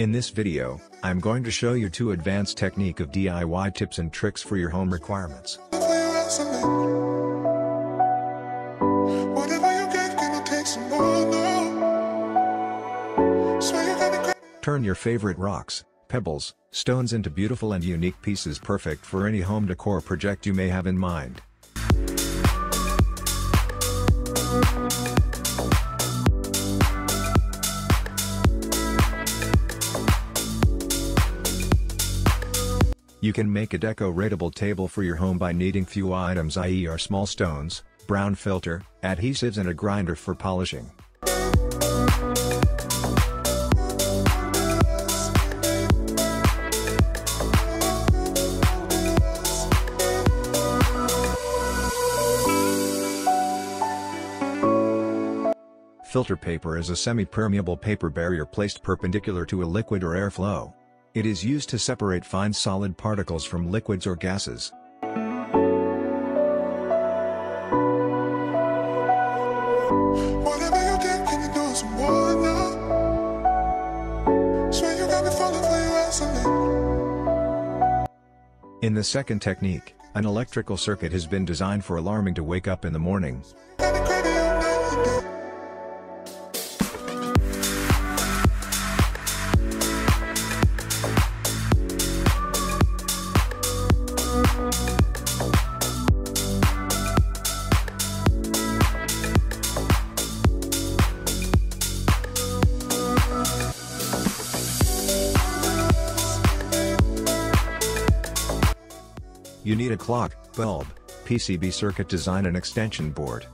In this video, I'm going to show you 2 advanced technique of DIY tips and tricks for your home requirements. Turn your favorite rocks, pebbles, stones into beautiful and unique pieces perfect for any home decor project you may have in mind. You can make a deco-rateable table for your home by needing few items, i.e. are small stones, brown filter, adhesives and a grinder for polishing. Filter paper is a semi-permeable paper barrier placed perpendicular to a liquid or airflow. It is used to separate fine solid particles from liquids or gases. In the second technique, an electrical circuit has been designed for alarming to wake up in the morning. You need a clock, bulb, PCB circuit design and extension board.